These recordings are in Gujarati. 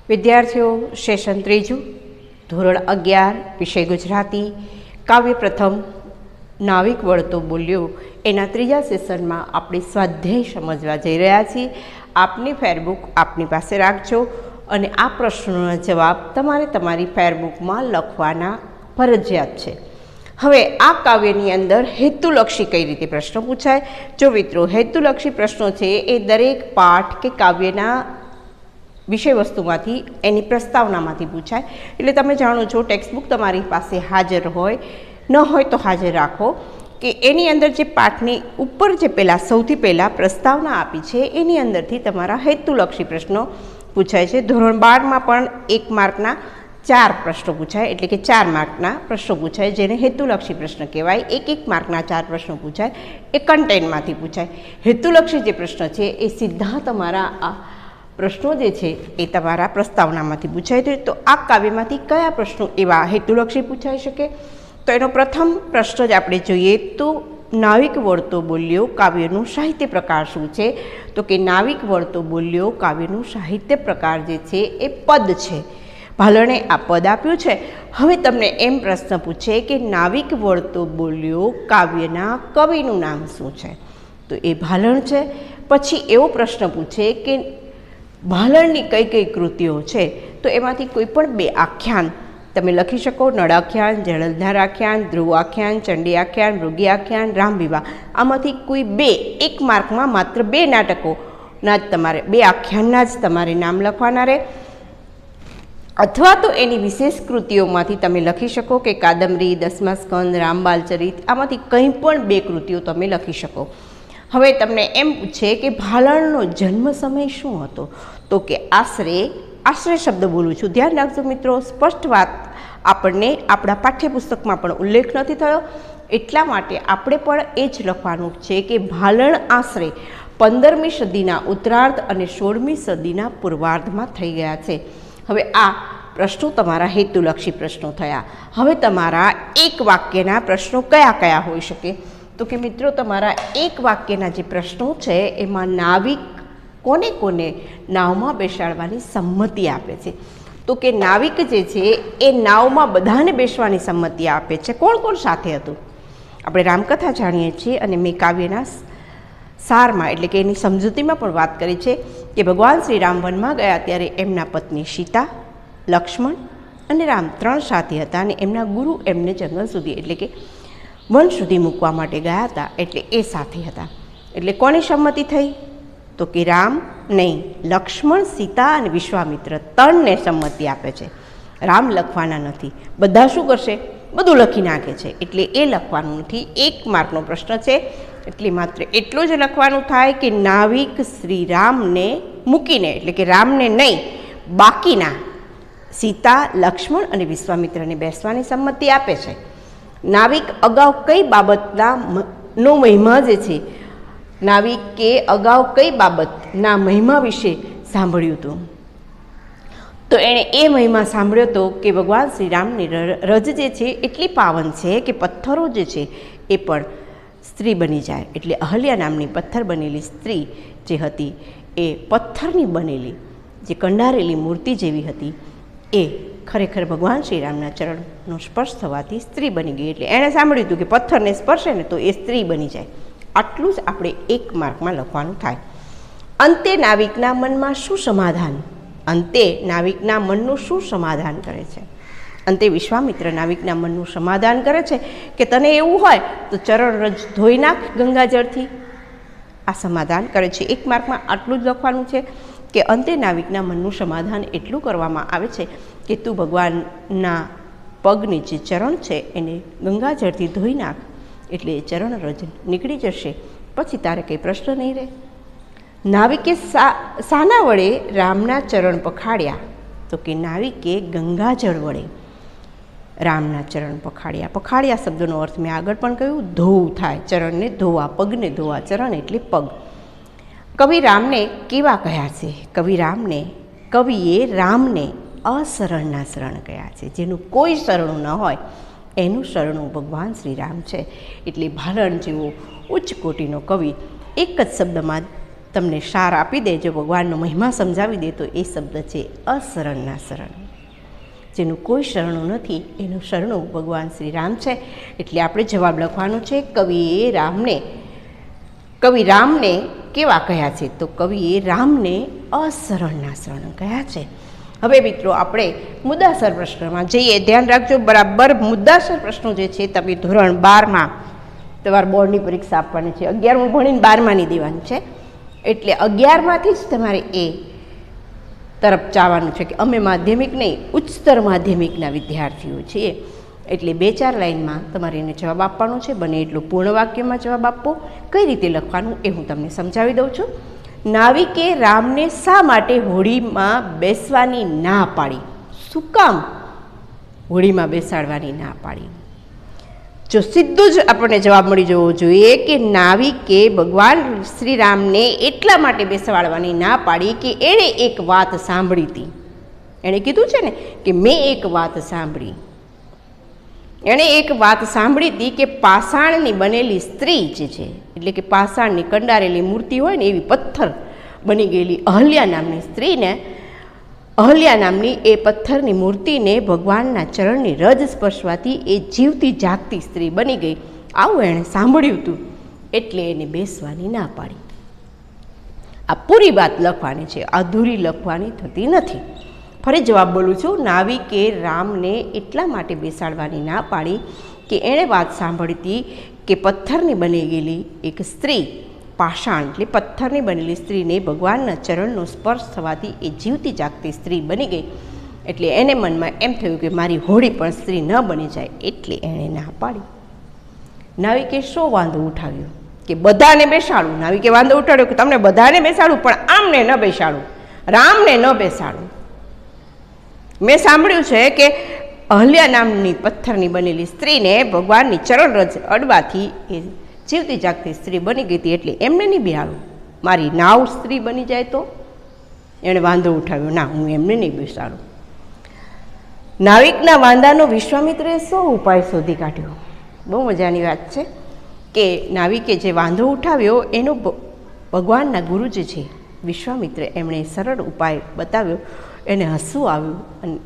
વિદ્યાર્થીઓ સેશન ત્રીજું ધોરણ 11 વિષય ગુજરાતી કાવ્ય પ્રથમ નાવિક વળતો બોલ્યો એના ત્રીજા સેશનમાં આપણે સ્વાધ્યાય સમજવા જઈ રહ્યા છીએ. આપની ફેરબુક આપની પાસે રાખજો અને આ પ્રશ્નોના જવાબ તમારે તમારી ફેરબુકમાં લખવાના ફરજિયાત છે. હવે આ કાવ્યની અંદર હેતુલક્ષી કઈ રીતે પ્રશ્નો પૂછાય? જો મિત્રો હેતુલક્ષી પ્રશ્નો છે એ દરેક પાઠ કે કાવ્યના વિષય વસ્તુમાંથી એની પ્રસ્તાવનામાંથી પૂછાય. એટલે તમે જાણો છો ટેક્સ્ટબુક તમારી પાસે હાજર હોય ન હોય તો હાજર રાખો કે એની અંદર જે પાઠની ઉપર જે સૌથી પહેલાં પ્રસ્તાવના આપી છે એની અંદરથી તમારા હેતુલક્ષી પ્રશ્નો પૂછાય છે. ધોરણ 12માં પણ 1 માર્કના 4 પ્રશ્નો પૂછાય, એટલે કે 4 માર્કના પ્રશ્નો પૂછાય, જેને હેતુલક્ષી પ્રશ્ન કહેવાય. 1 માર્કના 4 પ્રશ્નો પૂછાય એ કન્ટેન્ટમાંથી પૂછાય. હેતુલક્ષી જે પ્રશ્ન છે એ સીધા તમારા આ પ્રશ્નો જે છે એ તમારા પ્રસ્તાવનામાંથી પૂછાય. તો આ કાવ્યમાંથી કયા પ્રશ્નો એવા હેતુલક્ષી પૂછાઈ શકે? તો એનો પ્રથમ પ્રશ્ન જ આપણે જોઈએ તો નાવિક વળતો બોલ્યો કાવ્યનું સાહિત્ય પ્રકાર શું છે? તો કે નાવિક વળતો બોલ્યો કાવ્યનું સાહિત્ય પ્રકાર જે છે એ પદ છે. ભાલણે આ પદ આપ્યું છે. હવે તમને એમ પ્રશ્ન પૂછે કે નાવિક વળતો બોલ્યો કાવ્યના કવિનું નામ શું છે? તો એ ભાલણ છે. પછી એવો પ્રશ્ન પૂછે કે ભાલણની કઈ કઈ કૃતિઓ છે? તો એમાંથી કોઈ પણ 2 આખ્યાન તમે લખી શકો. નળાખ્યાન, જળધાર આખ્યાન, ધ્રુવ આખ્યાન, ચંડી આખ્યાન, મૃગી આખ્યાન, રામવિવાહ. આમાંથી કોઈ 2 1 માર્કમાં માત્ર 2 નાટકોના જ તમારે 2 આખ્યાનના જ તમારે નામ લખવાના રહે. અથવા તો એની વિશેષ કૃતિઓમાંથી તમે લખી શકો કે કાદંબરી, 10મા સ્કંદ, રામબાલચરિત, આમાંથી કંઈ પણ 2 કૃતિઓ તમે લખી શકો. હવે તમને એમ પૂછે કે ભાલણનો જન્મ સમય શું હતો? તો કે આશરે શબ્દ બોલું છું, ધ્યાન રાખજો મિત્રો, સ્પષ્ટ વાત આપણને આપણા પાઠ્યપુસ્તકમાં પણ ઉલ્લેખ નથી થયો, એટલા માટે આપણે પણ એ જ લખવાનું છે કે ભાલણ આશરે 15મી સદીના ઉત્તરાર્ધ અને 16મી સદીના પૂર્વાર્ધમાં થઈ ગયા છે. હવે આ પ્રશ્નો તમારા હેતુલક્ષી પ્રશ્નો થયા. હવે તમારા 1 વાક્યના પ્રશ્નો કયા કયા હોઈ શકે? તો કે મિત્રો તમારા 1 વાક્યના જે પ્રશ્નો છે એમાં નાવિક કોને કોને નાવમાં બેસાડવાની સંમતિ આપે છે? તો કે નાવિક જે છે એ નાવમાં બધાને બેસવાની સંમતિ આપે છે. કોણ કોણ સાથે હતું? આપણે રામકથા જાણીએ છીએ અને મેં કાવ્યના સારમાં એટલે કે એની સમજૂતીમાં પણ વાત કરી છે કે ભગવાન શ્રી રામ વનમાં ગયા ત્યારે એમના પત્ની સીતા, લક્ષ્મણ અને રામ 3 સાથી હતા અને એમના ગુરુ એમને જંગલ સુધી એટલે કે વન સુધી મૂકવા માટે ગયા હતા, એટલે એ સાથી હતા. એટલે કોની સંમતિ થઈ? તો કે રામ નહીં, લક્ષ્મણ, સીતા અને વિશ્વામિત્ર 3ને સંમતિ આપે છે. રામ લખવાના નથી. બધા શું કરશે? બધું લખી નાખે છે. એટલે એ લખવાનું નથી. 1 માર્કનો પ્રશ્ન છે એટલે માત્ર એટલું જ લખવાનું થાય કે નાવિક શ્રી રામને મૂકીને એટલે કે રામને નહીં બાકીના સીતા, લક્ષ્મણ અને વિશ્વામિત્રને બેસવાની સંમતિ આપે છે. નાવિક અગાઉ કઈ બાબતનો મહિમા જે છે, નાવિકે અગાઉ કઈ બાબતના મહિમા વિશે સાંભળ્યું હતું? તો એણે એ મહિમા સાંભળ્યો હતો કે ભગવાન શ્રી રામની રજ જે છે એટલી પાવન છે કે પથ્થરો જે છે એ પણ સ્ત્રી બની જાય. એટલે અહલ્યા નામની પથ્થર બનેલી સ્ત્રી જે હતી એ પથ્થરની બનેલી જે કંડારેલી મૂર્તિ જેવી હતી એ ખરેખર ભગવાન શ્રી રામના ચરણનો સ્પર્શ થવાથી સ્ત્રી બની ગઈ. એટલે એણે સાંભળ્યું હતું કે પથ્થરને સ્પર્શે ને તો એ સ્ત્રી બની જાય. આટલું જ આપણે 1 માર્કમાં લખવાનું થાય. અંતે નાવિકના મનમાં શું સમાધાન? અંતે નાવિકના મનનું શું સમાધાન કરે છે? અંતે વિશ્વામિત્ર નાવિકના મનનું સમાધાન કરે છે કે તને એવું હોય તો ચરણ રજ ધોઈ નાખ ગંગાજળથી. આ સમાધાન કરે છે. 1 માર્કમાં આટલું જ લખવાનું છે કે અંતે નાવિકના મનનું સમાધાન એટલું કરવામાં આવે છે કે તું ભગવાનના પગની જે ચરણ છે એને ગંગાજળથી ધોઈ નાખ, એટલે એ ચરણ રજ નીકળી જશે. પછી તારે કંઈ પ્રશ્ન નહીં રહે. નાવિકે શાના વડે રામના ચરણ પખાડ્યા? તો કે નાવિકે ગંગાજળ વડે રામના ચરણ પખાડ્યા. પખાડ્યા શબ્દનો અર્થ મેં આગળ પણ કહ્યું, ધોવું થાય, ચરણને ધોવા, પગને ધોવા. ચરણ એટલે પગ. કવિ રામને કેવા કહ્યા છે? કવિએ રામને અશરણના શરણ કહ્યા છે. જેનું કોઈ શરણું ન હોય એનું શરણું ભગવાન શ્રી રામ છે. એટલે ભાલણ જેવો ઉચ્ચ કોટીનો કવિ એક જ શબ્દમાં તમને સાર આપી દે, જો ભગવાનનો મહિમા સમજાવી દે તો એ શબ્દ છે અશરણના શરણ. જેનું કોઈ શરણું નથી એનું શરણું ભગવાન શ્રી રામ છે. એટલે આપણે જવાબ લખવાનો છે. કવિ રામને કેવા કહ્યા છે? તો કવિએ રામને અશરણના શરણ કહ્યા છે. હવે મિત્રો આપણે મુદ્દાસર પ્રશ્નમાં જઈએ. ધ્યાન રાખજો, બરાબર મુદ્દાસર પ્રશ્નો જે છે તમે ધોરણ 12માં તમારા બોર્ડની પરીક્ષા આપવાની છે. 11મું ભણીને 12માની દેવાની છે. એટલે 11માંથી જ તમારે એ તરફ જવાનું છે કે અમે માધ્યમિક નહીં, ઉચ્ચતર માધ્યમિકના વિદ્યાર્થીઓ છીએ. એટલે 2-4 લાઇનમાં તમારે એને જવાબ આપવાનો છે. બને એટલું પૂર્ણ વાક્યમાં જવાબ આપવો. કઈ રીતે લખવાનું એ હું તમને સમજાવી દઉં છું. નાવિકે રામને શા માટે હોડીમાં બેસવાની ના પાડી? શું કામ હોડીમાં બેસાડવાની ના પાડી? જો સીધું જ આપણને જવાબ મળી જવો જોઈએ કે નાવિકે ભગવાન શ્રી રામને એટલા માટે બેસાડવાની ના પાડી કે એણે એક વાત સાંભળી હતી. એણે કીધું છે ને કે મેં એક વાત સાંભળી. એણે એક વાત સાંભળી હતી કે પાષાણની બનેલી સ્ત્રી જે છે, એટલે કે પાષાણની કંડારેલી મૂર્તિ હોય ને એવી પથ્થર બની ગયેલી અહલ્યા નામની સ્ત્રીને, અહલ્યા નામની એ પથ્થરની મૂર્તિને ભગવાનના ચરણની રજ સ્પર્શવાથી એ જીવતી જાગતી સ્ત્રી બની ગઈ. આવું એણે સાંભળ્યું હતું એટલે એને બેસવાની ના પાડી. આ પૂરી વાત લખવાની છે, અધૂરી લખવાની થતી નથી. ફરી જવાબ બોલું છું. નાવિકે રામને એટલા માટે બેસાડવાની ના પાડી કે એણે વાત સાંભળી હતી કે પથ્થરની બની ગયેલી એક સ્ત્રી, પાષાણ એટલે પથ્થરની બનેલી સ્ત્રીને ભગવાનના ચરણનો સ્પર્શ થવાથી એ જીવતી જાગતી સ્ત્રી બની ગઈ. એટલે એને મનમાં એમ થયું કે મારી હોડી પણ સ્ત્રી ન બની જાય, એટલે એણે ના પાડી. નાવિકે શો વાંધો ઉઠાવ્યો કે બધાને બેસાડું. નાવિકે વાંધો ઉઠાવ્યો કે તમને બધાને બેસાડું પણ આમને ન બેસાડું, રામને ન બેસાડું. મેં સાંભળ્યું છે કે અહલ્યા નામની પથ્થરની બનેલી સ્ત્રીને ભગવાનની ચરણ રજ અડવાથી એ જીવતી જાગતી સ્ત્રી બની ગઈ હતી, એટલે એમને નહીં બેસાડું. મારી નાવ સ્ત્રી બની જાય તો? એણે વાંધો ઉઠાવ્યો, ના હું એમને નહીં બેસાડું. નાવિકના વાંધાનો વિશ્વામિત્રએ શો ઉપાય શોધી કાઢ્યો? બહુ મજાની વાત છે કે નાવિકે જે વાંધો ઉઠાવ્યો એનો ભગવાનના ગુરુ જે છે વિશ્વામિત્ર, એમણે સરળ ઉપાય બતાવ્યો. એને હસવું આવ્યું અને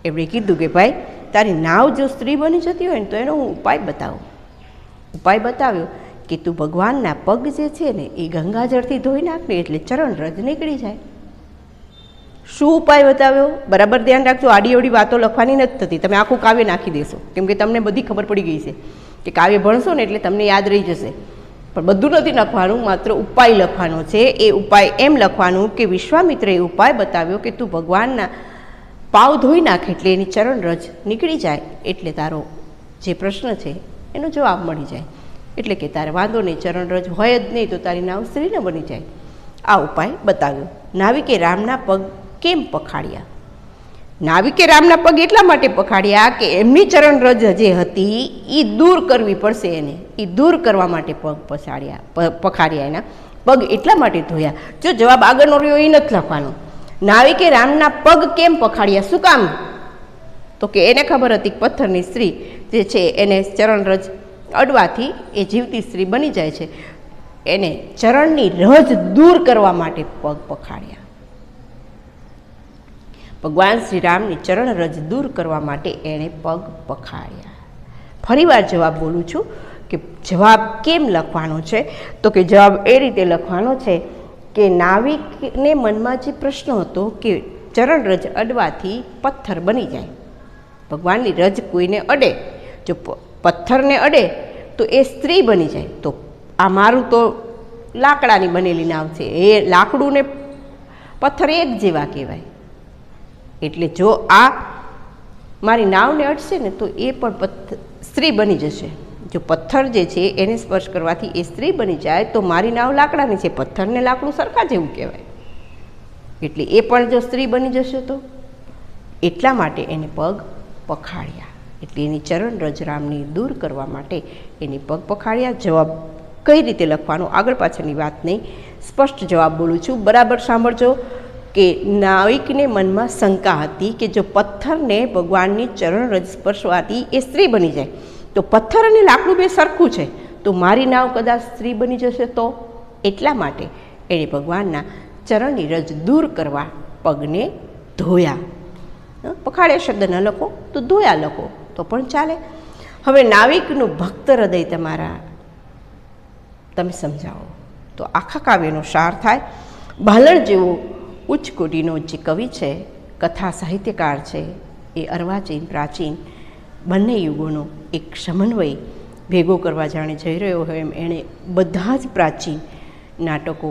એમણે કીધું કે ભાઈ તારી નાવ જો સ્ત્રી બની જતી હોય ને તો એનો હું ઉપાય બતાવું. ઉપાય બતાવ્યો કે તું ભગવાનના પગ જે છે ને એ ગંગાજળથી ધોઈ નાખને એટલે ચરણ રજ નીકળી જાય. શું ઉપાય બતાવ્યો? બરાબર ધ્યાન રાખજો, આડી અવડી વાતો લખવાની નથી થતી. તમે આખું કાવ્ય નાખી દેશો કેમ કે તમને બધી ખબર પડી ગઈ છે કે કાવ્ય ભણશો ને એટલે તમને યાદ રહી જશે. પણ બધું નથી લખવાનું, માત્ર ઉપાય લખવાનો છે. એ ઉપાય એમ લખવાનું કે વિશ્વામિત્રએ ઉપાય બતાવ્યો કે તું ભગવાનના પાવ ધોઈ નાખે એટલે એની ચરણ રજ નીકળી જાય, એટલે તારો જે પ્રશ્ન છે એનો જવાબ મળી જાય. એટલે કે તારે વાંધો નહીં, ચરણ રજ હોય જ નહીં તો તારી નાવ સ્ત્રી ન બની જાય. આ ઉપાય બતાવ્યો. નાવિકે રામના પગ કેમ પખાડ્યા? નાવિકે રામના પગ એટલા માટે પખાડ્યા કે એમની ચરણ રજ જે હતી એ દૂર કરવી પડશે એને. એ દૂર કરવા માટે પગ પખાડ્યા. એના પગ એટલા માટે ધોયા. જો જવાબ આગળનો રહ્યો એ નથી લખવાનો. નાવિકે રામના પગ કેમ પખાડ્યા? શું કામ? તો કે એને ખબર હતી પથ્થરની સ્ત્રી જે છે એને ચરણ રજ અડવાથી એ જીવતી સ્ત્રી બની જાય છે. એને ચરણની રજ દૂર કરવા માટે પગ પખાડ્યા. ભગવાન શ્રી રામની ચરણ રજ દૂર કરવા માટે એણે પગ પખાડ્યા. ફરીવાર જવાબ બોલું છું કે જવાબ કેમ લખવાનો છે? તો કે જવાબ એ રીતે લખવાનો છે કે નાવિકને મનમાં જે પ્રશ્ન હતો કે ચરણ રજ અડવાથી પથ્થર બની જાય. ભગવાનની રજ કોઈને અડે, જો પથ્થરને અડે તો એ સ્ત્રી બની જાય. તો આ મારું તો લાકડાની બનેલી નાવ છે, એ લાકડું ને પથ્થર એક જેવા કહેવાય. એટલે જો આ મારી નાવને અડશે ને તો એ પણ સ્ત્રી બની જશે. જો પથ્થર જે છે એને સ્પર્શ કરવાથી એ સ્ત્રી બની જાય તો મારી નાવ લાકડાની છે, પથ્થરને લાકડું સરખા જેવું કહેવાય. એટલે એ પણ જો સ્ત્રી બની જશે તો એટલા માટે એને પગ પખાડ્યા. એટલે એની ચરણ રજ રામની દૂર કરવા માટે એની પગ પખાડ્યા. જવાબ કઈ રીતે લખવાનો આગળ પાછળની વાત નહીં, સ્પષ્ટ જવાબ બોલું છું, બરાબર સાંભળજો. કે નાવિકને મનમાં શંકા હતી કે જો પથ્થરને ભગવાનની ચરણ રજ સ્પર્શવાથી એ સ્ત્રી બની જાય તો પથ્થર અને લાકડું બે સરખું છે, તો મારી નાવ કદાચ સ્ત્રી બની જશે તો. એટલા માટે એણે ભગવાનના ચરણની રજ દૂર કરવા પગને ધોયા. પખાડ્યા શબ્દ ન લખો તો ધોયા લખો તો પણ ચાલે. હવે નાવિકનું ભક્ત હૃદય તમારા તમે સમજાવો તો આખા કાવ્યનો સાર થાય. ભાલણ જેવો ઉચ્ચ કોટીનો જે કવિ છે, કથા સાહિત્યકાર છે, એ અર્વાચીન પ્રાચીન બંને યુગોનો એક સમન્વય ભેગો કરવા જાણે જઈ રહ્યો હોય એમ એણે બધા જ પ્રાચીન નાટકો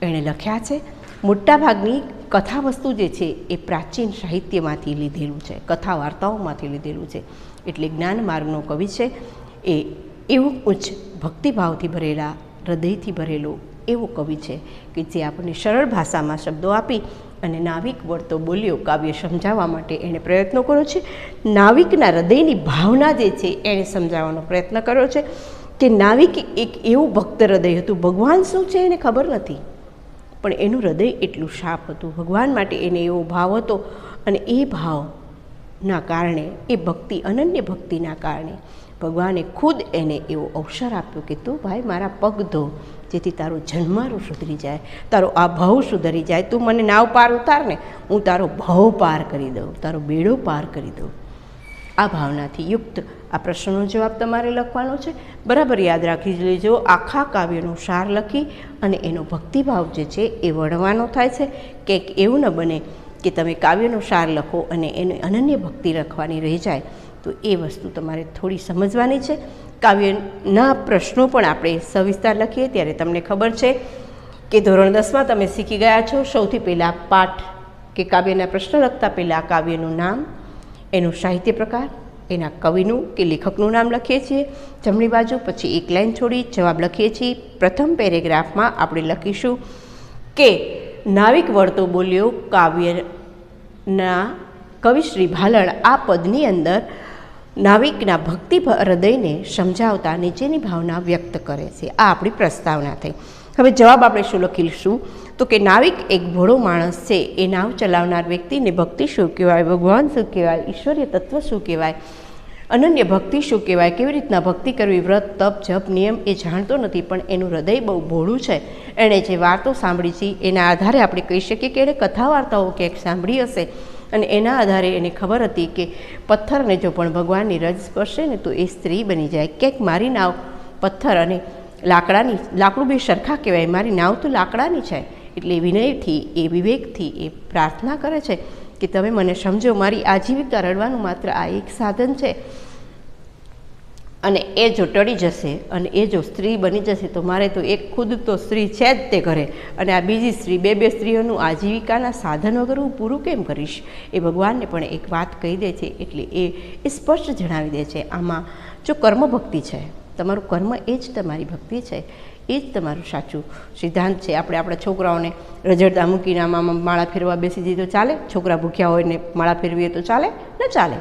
એણે લખ્યા છે. મોટાભાગની કથા વસ્તુ જે છે એ પ્રાચીન સાહિત્યમાંથી લીધેલું છે, કથા વાર્તાઓમાંથી લીધેલું છે. એટલે જ્ઞાન માર્ગનો કવિ છે એ એવું ઉચ્ચ ભક્તિભાવથી ભરેલા, હૃદયથી ભરેલો એવો કવિ છે કે જે આપણને સરળ ભાષામાં શબ્દો આપી અને નાવિક વળતો બોલ્યો કાવ્ય સમજાવવા માટે એણે પ્રયત્નો કર્યો છે. નાવિકના હૃદયની ભાવના જે છે એણે સમજાવવાનો પ્રયત્ન કર્યો છે કે નાવિક એક એવું ભક્ત હૃદય હતું. ભગવાન શું છે એને ખબર નથી, પણ એનું હૃદય એટલું સાફ હતું. ભગવાન માટે એને એવો ભાવ હતો અને એ ભાવના કારણે, એ ભક્તિ, અનન્ય ભક્તિના કારણે ભગવાને ખુદ એને એવો અવસર આપ્યો કે તું ભાઈ મારા પગ ધો, જેથી તારો જન્મારો સુધરી જાય, તારો આ ભાવ સુધરી જાય. તું મને નાવ પાર ઉતાર ને, હું તારો ભાવ પાર કરી દઉં, તારો બેડો પાર કરી દઉં. આ ભાવનાથી યુક્ત આ પ્રશ્નનો જવાબ તમારે લખવાનો છે. બરાબર યાદ રાખી લેજો. આખા કાવ્યનો સાર લખી અને એનો ભક્તિભાવ જે છે એ વણવાનો થાય છે. કંઈક એવું ન બને કે તમે કાવ્યનો સાર લખો અને એને અનન્ય ભક્તિ લખવાની રહી જાય. તો એ વસ્તુ તમારે થોડી સમજવાની છે. કાવ્યના પ્રશ્નો પણ આપણે સવિસ્તાર લખીએ ત્યારે તમને ખબર છે કે ધોરણ 10માં તમે શીખી ગયા છો. સૌથી પહેલાં પાઠ કે કાવ્યના પ્રશ્ન લખતા પહેલાં કાવ્યનું નામ, એનું સાહિત્ય પ્રકાર, એના કવિનું કે લેખકનું નામ લખીએ છીએ જમણી બાજુ. પછી એક લાઈન છોડી જવાબ લખીએ છીએ. પ્રથમ પેરેગ્રાફમાં આપણે લખીશું કે નાવિક વળતો બોલ્યો કાવ્યના કવિ શ્રી ભાલણ આ પદની અંદર નાવિકના ભક્તિ હૃદયને સમજાવતા નીચેની ભાવના વ્યક્ત કરે છે. આ આપણી પ્રસ્તાવના થઈ. હવે જવાબ આપણે શું લખીશું તો કે નાવિક એક ભોળો માણસ છે. એ નાવ ચલાવનાર વ્યક્તિને ભક્તિ શું કહેવાય, ભગવાન શું કહેવાય, ઈશ્વરીય તત્વ શું કહેવાય, અનન્ય ભક્તિ શું કહેવાય, કેવી રીતના ભક્તિ કરવી, વ્રત, તપ, જપ, નિયમ એ જાણતો નથી. પણ એનું હૃદય બહુ ભોળું છે. એણે જે વાર્તો સાંભળી છે એના આધારે આપણે કહી શકીએ કે એણે કથા વાર્તાઓ ક્યાંક સાંભળી હશે અને એના આધારે એને ખબર હતી કે પથ્થરને જો પણ ભગવાનની રજ સ્પર્શે ને તો એ સ્ત્રી બની જાય. ક્યાંક મારી નાવ પથ્થર અને લાકડું બે સરખા કહેવાય, મારી નાવ તો લાકડાની છે. એટલે વિનયથી, એ વિવેકથી એ પ્રાર્થના કરે છે કે તમે મને સમજો, મારી આજીવિકા રળવાનું માત્ર આ એક સાધન છે અને એ જો ટળી જશે અને એ જો સ્ત્રી બની જશે તો મારે તો એક ખુદ તો સ્ત્રી છે જ તે ઘરે, અને આ બીજી સ્ત્રી, બે સ્ત્રીઓનું આજીવિકાના સાધન વગર હું પૂરું કેમ કરીશ. એ ભગવાનને પણ એક વાત કહી દે છે. એટલે એ સ્પષ્ટ જણાવી દે છે આમાં જો કર્મ ભક્તિ છે, તમારું કર્મ એ જ તમારી ભક્તિ છે, એ જ તમારું સાચું સિદ્ધાંત છે. આપણે આપણા છોકરાઓને રજડતા મૂકીને આમાં માળા ફેરવા બેસી જઈએ તો ચાલે? છોકરા ભૂખ્યા હોય ને માળા ફેરવીએ તો ચાલે? ન ચાલે.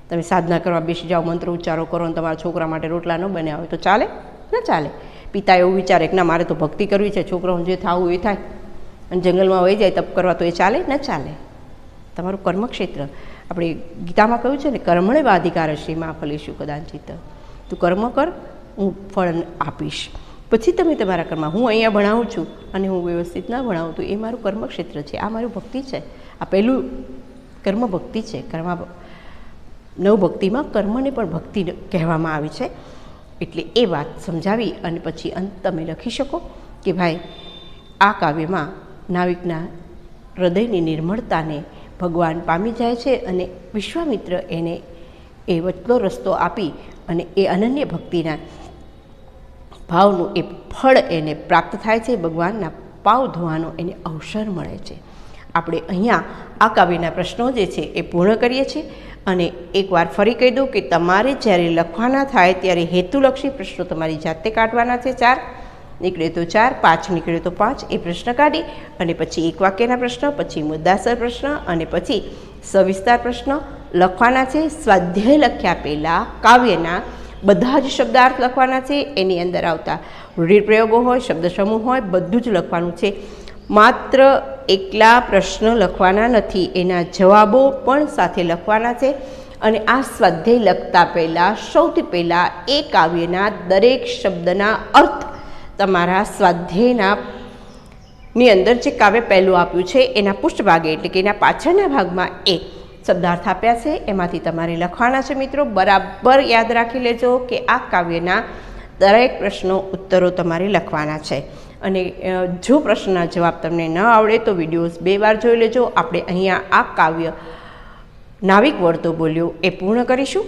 તમે સાધના કરવા બેસી જાઓ, મંત્ર ઉચ્ચારો કરો અને તમારા છોકરા માટે રોટલા ન બન્યા હોય તો ચાલે? ન ચાલે. પિતા એવું વિચારે કે ના મારે તો ભક્તિ કરવી છે, છોકરાઓને જે થવું એ થાય, અને જંગલમાં વહી જાય તપ કરવા તો એ ચાલે? ન ચાલે. તમારું કર્મક્ષેત્ર, આપણે ગીતામાં કહ્યું છે ને, કર્મણે વાધિકાર શ્રીમાં ફલીશું કદાચિત. તું કર્મ કર, હું ફળ આપીશ. પછી તમે તમારા કર્મ, હું અહીંયા ભણાવું છું અને હું વ્યવસ્થિત ના ભણાવું તો એ મારું કર્મક્ષેત્ર છે, આ મારું ભક્તિ છે. આ પહેલું કર્મ ભક્તિ છે. નવભક્તિમાં કર્મને પણ ભક્તિ કહેવામાં આવી છે. એટલે એ વાત સમજાવી અને પછી અંત તમે લખી શકો કે ભાઈ આ કાવ્યમાં નાવિકના હૃદયની નિર્મળતાને ભગવાન પામી જાય છે અને વિશ્વામિત્ર એને એ વચલો રસ્તો આપી અને એ અનન્ય ભક્તિના ભાવનું એ ફળ એને પ્રાપ્ત થાય છે. ભગવાનના પાવ ધોવાનો એને અવસર મળે છે. આપણે અહીંયા આ કાવ્યના પ્રશ્નો જે છે એ પૂર્ણ કરીએ છીએ. અને એકવાર ફરી કહી દઉં કે તમારે જ્યારે લખવાના થાય ત્યારે હેતુલક્ષી પ્રશ્નો તમારી જાતે કાઢવાના છે. 4 નીકળે તો 4, 5 નીકળે તો 5 એ પ્રશ્ન કાઢી અને પછી એક વાક્યના પ્રશ્ન, પછી મુદ્દાસર પ્રશ્ન અને પછી સવિસ્તાર પ્રશ્ન લખવાના છે. સ્વાધ્યાય લખ્યા પહેલાં કાવ્યના બધા જ શબ્દાર્થ લખવાના છે. એની અંદર આવતા રૂઢિપ્રયોગો હોય, શબ્દ સમૂહ હોય, બધું જ લખવાનું છે. માત્ર એકલા પ્રશ્ન લખવાના નથી, એના જવાબો પણ સાથે લખવાના છે. અને આ સ્વાધ્યાય લખતા પહેલાં સૌથી પહેલાં એ કાવ્યના દરેક શબ્દના અર્થ તમારા સ્વાધ્યાયના ની અંદર જે કાવ્ય પહેલું આપ્યું છે એના પૃષ્ઠભાગે એટલે કે એના પાછળના ભાગમાં એ શબ્દાર્થ આપ્યા છે, એમાંથી તમારે લખવાના છે મિત્રો. બરાબર યાદ રાખી લેજો કે આ કાવ્યના દરેક પ્રશ્નો ઉત્તરો તમારે લખવાના છે. અને જો પ્રશ્નના જવાબ તમને ન આવડે તો વિડીયોઝ 2 વાર જોઈ લેજો. આપણે અહીંયા આ કાવ્ય નાવિક વળતો બોલ્યો એ પૂર્ણ કરીશું.